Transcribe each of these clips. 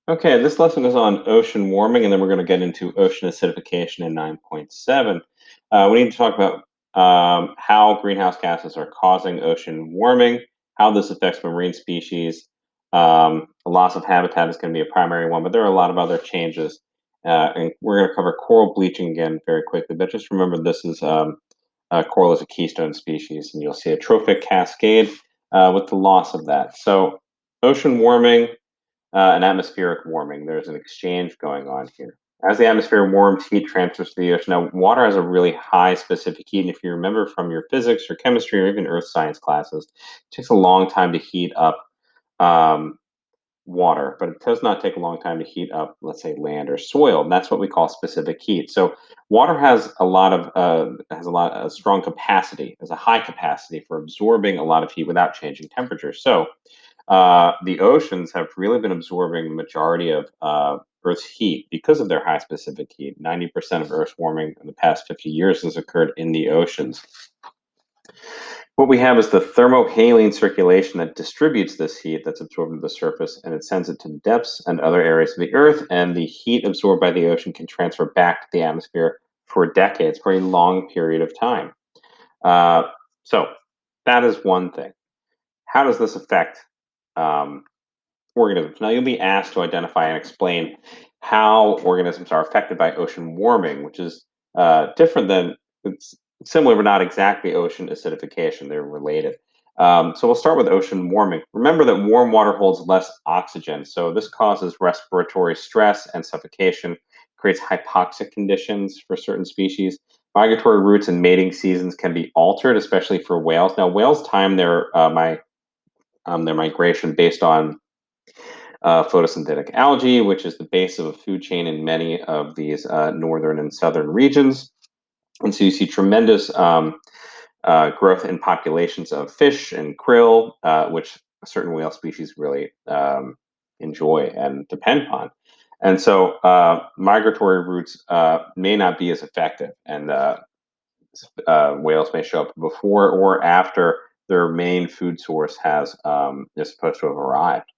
Okay, this lesson is on ocean warming, and then we're going to get into ocean acidification in 9.7. We need to talk about how greenhouse gases are causing ocean warming, how this affects marine species. Loss of habitat is going to be a primary one, but there are a lot of other changes. And we're going to cover coral bleaching again very quickly, but just remember this is coral is a keystone species, and you'll see a trophic cascade with the loss of that. So, ocean warming and atmospheric warming. There's an exchange going on here. As the atmosphere warms, heat transfers to the ocean. Now, water has a really high specific heat, and if you remember from your physics or chemistry or even earth science classes, it takes a long time to heat up um, water, but it does not take a long time to heat up, let's say, land or soil. And that's what we call specific heat. So, water has a strong capacity, has a high capacity for absorbing a lot of heat without changing temperature. So, the oceans have really been absorbing the majority of Earth's heat because of their high specific heat. 90% of Earth's warming in the past 50 years has occurred in the oceans. What we have is the thermohaline circulation that distributes this heat that's absorbed to the surface, and it sends it to the depths and other areas of the Earth. And the heat absorbed by the ocean can transfer back to the atmosphere for decades, for a long period of time. Uh, so that is one thing. How does this affect um, organisms? Now, you'll be asked to identify and explain how organisms are affected by ocean warming, which is different than it's similar but not exactly ocean acidification. They're related. So we'll start with ocean warming. Remember that warm water holds less oxygen, so this causes respiratory stress and suffocation, creates hypoxic conditions for certain species. Migratory routes and mating seasons can be altered, especially for whales. Now, whales time their migration based on photosynthetic algae, which is the base of a food chain in many of these northern and southern regions. And so you see tremendous growth in populations of fish and krill, which certain whale species really enjoy and depend upon. And so migratory routes may not be as effective, and whales may show up before or after their main food source is supposed to have arrived.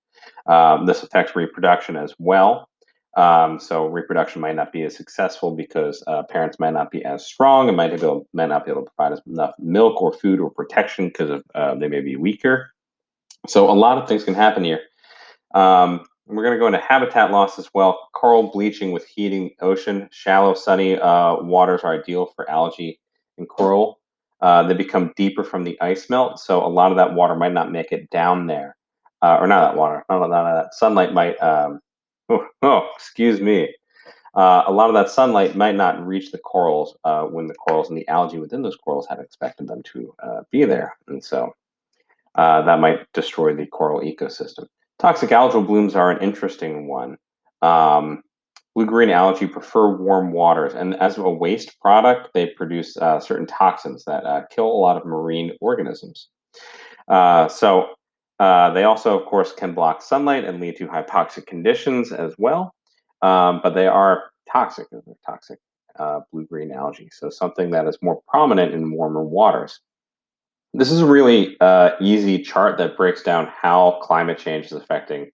This affects reproduction as well. So reproduction might not be as successful because parents might not be as strong and might not be able to provide enough milk or food or protection because of they may be weaker. So a lot of things can happen here. We're going to go into habitat loss as well. Coral bleaching with heating ocean. Shallow, sunny waters are ideal for algae and coral. They become deeper from the ice melt, so a lot of that water might not make it down there. Or not that water, not that sunlight might. Excuse me. A lot of that sunlight might not reach the corals when the corals and the algae within those corals had expected them to be there, and so that might destroy the coral ecosystem. Toxic algal blooms are an interesting one. Um, Blue-green algae prefer warm waters, and as a waste product, they produce certain toxins that kill a lot of marine organisms. They also, of course, can block sunlight and lead to hypoxic conditions as well. But they are toxic, blue-green algae. So something that is more prominent in warmer waters. This is a really easy chart that breaks down how climate change is affecting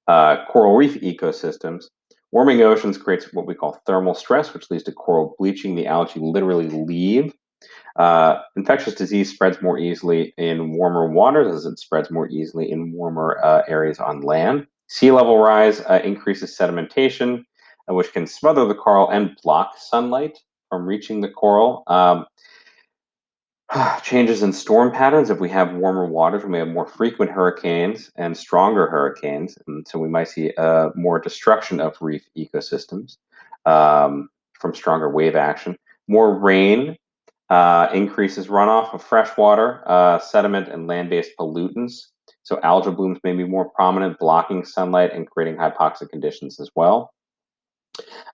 coral reef ecosystems. Warming oceans creates what we call thermal stress, which leads to coral bleaching. The algae literally leave. Infectious disease spreads more easily in warmer waters as it spreads more easily in warmer areas on land. Sea level rise increases sedimentation, which can smother the coral and block sunlight from reaching the coral. Changes in storm patterns. If we have warmer waters, we may have more frequent hurricanes and stronger hurricanes. And so we might see more destruction of reef ecosystems from stronger wave action. More rain increases runoff of freshwater, sediment, and land-based pollutants. So algal blooms may be more prominent, blocking sunlight and creating hypoxic conditions as well.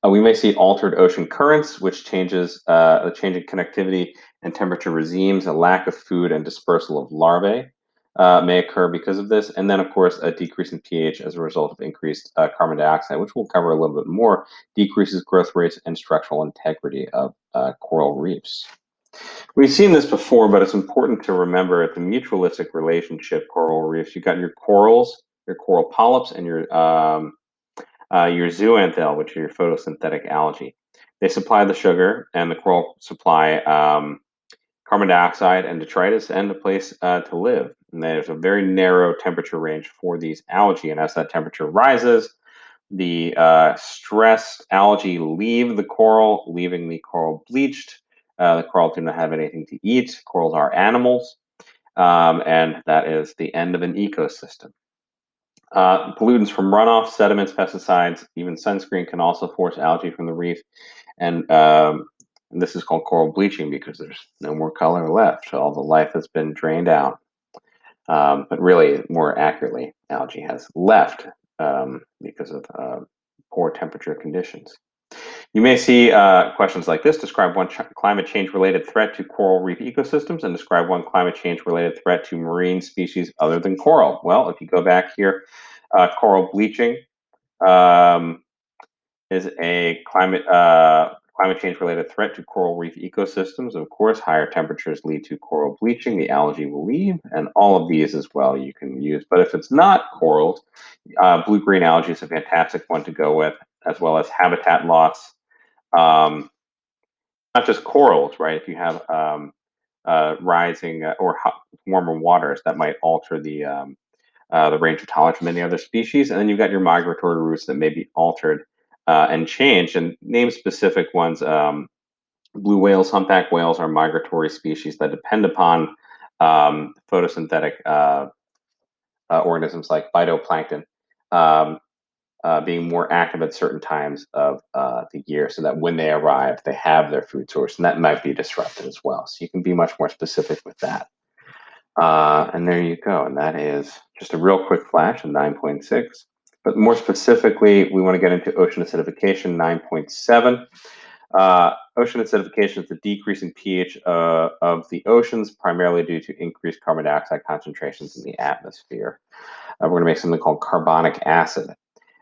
We may see altered ocean currents, which changes a change in connectivity and temperature regimes. A lack of food and dispersal of larvae may occur because of this. And then, of course, a decrease in pH as a result of increased carbon dioxide, which we'll cover a little bit more, decreases growth rates and structural integrity of coral reefs. We've seen this before, but it's important to remember the mutualistic relationship coral reefs. You've got your corals, your coral polyps, and your your zooxanthellae, which are your photosynthetic algae. They supply the sugar, and the coral supply carbon dioxide and detritus and a place to live. And there's a very narrow temperature range for these algae, and as that temperature rises, the stressed algae leave the coral, leaving the coral bleached. The coral do not have anything to eat. Corals are animals, and that is the end of an ecosystem. Pollutants from runoff, sediments, pesticides, even sunscreen can also force algae from the reef. And this is called coral bleaching because there's no more color left. All the life has been drained out. But really, more accurately, algae has left because of poor temperature conditions. You may see questions like this. Describe one climate change related threat to coral reef ecosystems and describe one climate change related threat to marine species other than coral. Well, if you go back here, coral bleaching um, is a climate change related threat to coral reef ecosystems. Of course, higher temperatures lead to coral bleaching. The algae will leave, and all of these as well you can use. But if it's not corals, blue-green algae is a fantastic one to go with, as well as habitat loss. Um, Not just corals, right? If you have rising or warmer waters, that might alter the range of tolerance for many other species. And then you've got your migratory routes that may be altered and changed. And name specific ones, blue whales, humpback whales are migratory species that depend upon photosynthetic organisms like phytoplankton being more active at certain times of the year so that when they arrive, they have their food source. And that might be disrupted as well. So you can be much more specific with that. And there you go. And that is just a real quick flash of 9.6. But more specifically, we want to get into ocean acidification 9.7. Ocean acidification is the decreasing pH of the oceans, primarily due to increased carbon dioxide concentrations in the atmosphere. We're going to make something called carbonic acid.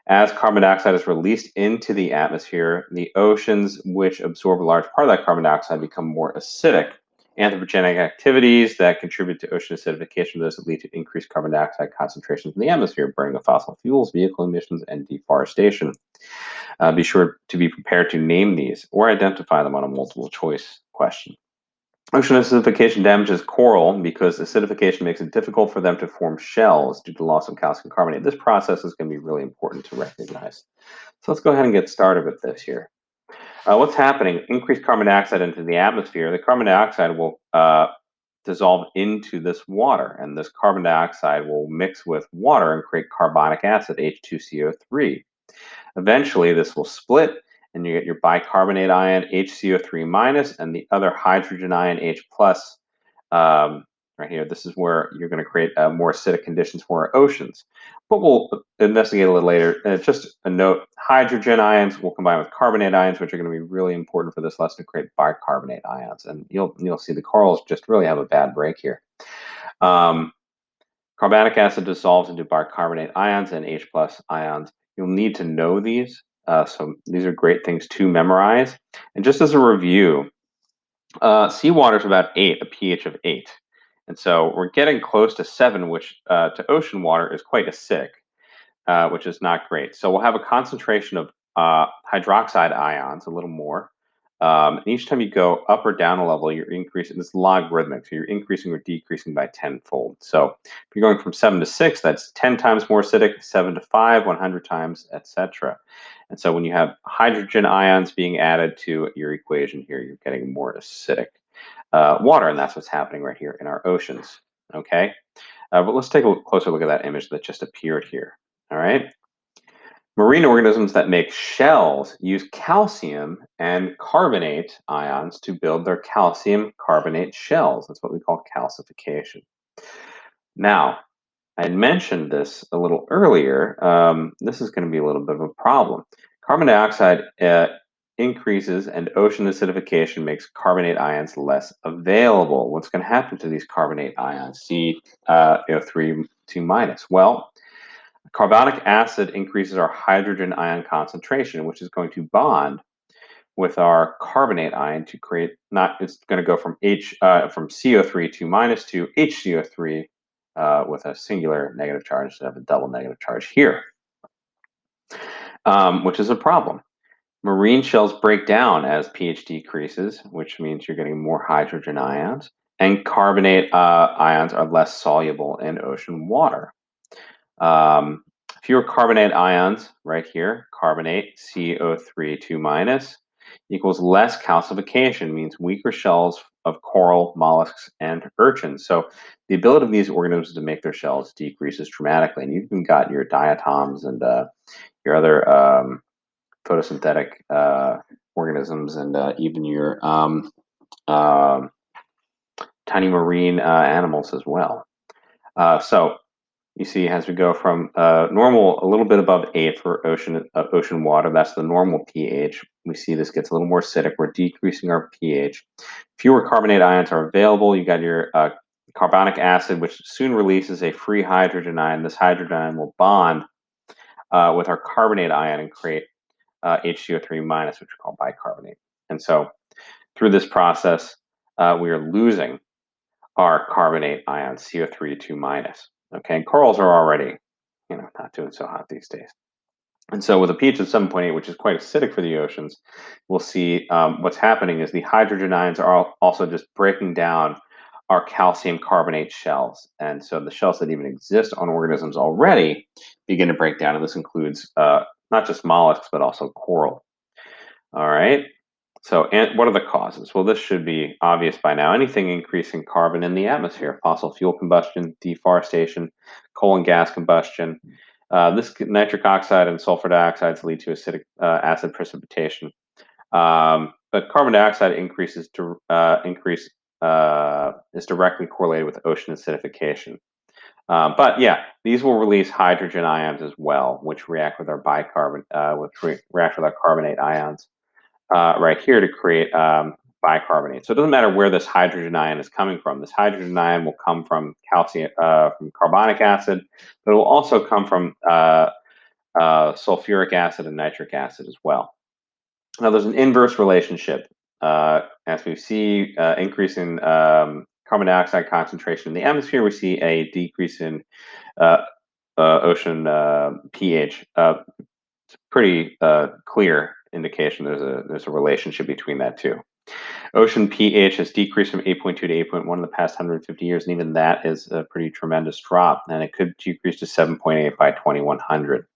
As carbon dioxide is released into the atmosphere, the oceans, which absorb a large part of that carbon dioxide, become more acidic. Anthropogenic activities that contribute to ocean acidification, those that lead to increased carbon dioxide concentrations in the atmosphere, burning of fossil fuels, vehicle emissions, and deforestation. Be sure to be prepared to name these or identify them on a multiple choice question. Ocean acidification damages coral because acidification makes it difficult for them to form shells due to loss of calcium carbonate. This process is going to be really important to recognize. So let's go ahead and get started with this here. What's happening? Increased carbon dioxide into the atmosphere. The carbon dioxide will dissolve into this water, and this carbon dioxide will mix with water and create carbonic acid, H2CO3. Eventually, this will split, and you get your bicarbonate ion, HCO3 minus, and the other hydrogen ion, H plus. Right here, this is where you're going to create more acidic conditions for our oceans. But we'll investigate a little later. Just a note, hydrogen ions will combine with carbonate ions, which are going to be really important for this lesson to create bicarbonate ions. And you'll see the corals just really have a bad break here. Carbonic acid dissolves into bicarbonate ions and H plus ions. You'll need to know these. So these are great things to memorize. And just as a review, seawater is about 8, a pH of 8. And so we're getting close to 7, which to ocean water is quite acidic, which is not great. So we'll have a concentration of hydroxide ions, a little more. And each time you go up or down a level, you're increasing. This logarithmic, so you're increasing or decreasing by tenfold. So if you're going from 7 to 6, that's 10 times more acidic. 7 to 5, 100 times, etc. And so when you have hydrogen ions being added to your equation here, you're getting more acidic water, and that's what's happening right here in our oceans. Okay, but let's take a closer look at that image that just appeared here. All right. Marine organisms that make shells use calcium and carbonate ions to build their calcium carbonate shells. That's what we call calcification. Now, I had mentioned this a little earlier. This is going to be a little bit of a problem. Carbon dioxide increases and ocean acidification makes carbonate ions less available. What's going to happen to these carbonate ions, C3 2 minus? Well, carbonic acid increases our hydrogen ion concentration, which is going to bond with our carbonate ion to create it's going to go from from CO3 2 minus to HCO3 with a singular negative charge instead of a double negative charge here. which is a problem. Marine shells break down as pH decreases, which means you're getting more hydrogen ions, and carbonate ions are less soluble in ocean water. Fewer carbonate ions right here, carbonate CO3 2 minus equals less calcification, means weaker shells of coral, mollusks, and urchins. So the ability of these organisms to make their shells decreases dramatically. And you've even got your diatoms and your other photosynthetic organisms and even your tiny marine animals as well. So you see, as we go from normal, a little bit above 8 for ocean water, that's the normal pH. We see this gets a little more acidic. We're decreasing our pH. Fewer carbonate ions are available. You got your carbonic acid, which soon releases a free hydrogen ion. This hydrogen ion will bond with our carbonate ion and create HCO3 minus, which we call bicarbonate. And so through this process, we are losing our carbonate ions, CO3 2 minus. Okay, and corals are already, not doing so hot these days. And so with a pH of 7.8, which is quite acidic for the oceans, we'll see what's happening is the hydrogen ions are also just breaking down our calcium carbonate shells. And so the shells that even exist on organisms already begin to break down. And this includes not just mollusks, but also coral. All right. So, and what are the causes? Well, this should be obvious by now. Anything increasing carbon in the atmosphere, fossil fuel combustion, deforestation, coal and gas combustion. This nitric oxide and sulfur dioxides lead to acidic acid precipitation. But carbon dioxide is directly correlated with ocean acidification. But yeah, these will release hydrogen ions as well, which react with our react with our carbonate ions. Right here to create bicarbonate. So it doesn't matter where this hydrogen ion is coming from. This hydrogen ion will come from from carbonic acid, but it will also come from sulfuric acid and nitric acid as well. Now there's an inverse relationship. As we see increase in carbon dioxide concentration in the atmosphere, we see a decrease in ocean pH. It's pretty clear indication there's a relationship between that two. Ocean pH has decreased from 8.2 to 8.1 in the past 150 years, and even that is a pretty tremendous drop. And it could decrease to 7.8 by 2100.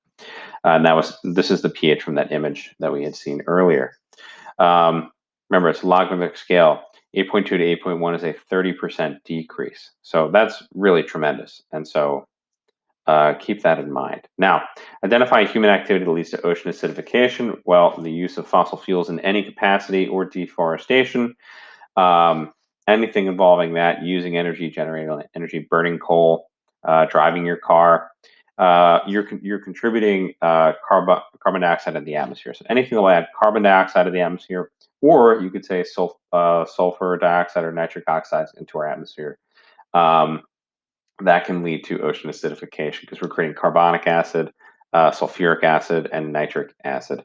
And this is the pH from that image that we had seen earlier. Remember, it's a logarithmic scale. 8.2 to 8.1 is a 30% decrease. So that's really tremendous. And so keep that in mind. Now, identify human activity that leads to ocean acidification. Well, the use of fossil fuels in any capacity or deforestation, anything involving that, using energy, generating energy, burning coal, driving your car, you're contributing carbon dioxide in the atmosphere. So anything that will add carbon dioxide to the atmosphere, or you could say sulfur dioxide or nitric oxides into our atmosphere. That can lead to ocean acidification because we're creating carbonic acid, sulfuric acid, and nitric acid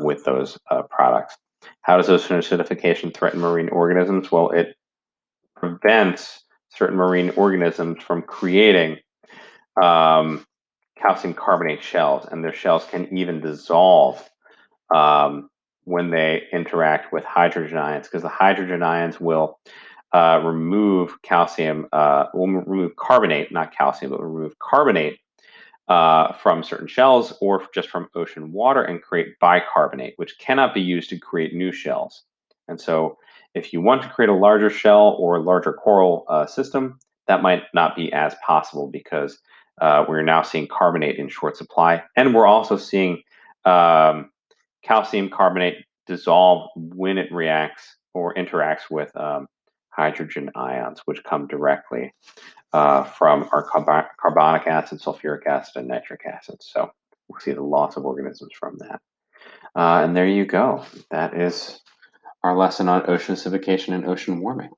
with those products. How does ocean acidification threaten marine organisms? Well, it prevents certain marine organisms from creating calcium carbonate shells, and their shells can even dissolve when they interact with hydrogen ions, because the hydrogen ions will remove calcium, will remove carbonate, not calcium, but remove carbonate from certain shells or just from ocean water and create bicarbonate, which cannot be used to create new shells. And so if you want to create a larger shell or a larger coral system, that might not be as possible because we're now seeing carbonate in short supply. And we're also seeing calcium carbonate dissolve when it reacts or interacts with hydrogen ions, which come directly from our carbonic acid, sulfuric acid, and nitric acid. So we'll see the loss of organisms from that. And there you go. That is our lesson on ocean acidification and ocean warming.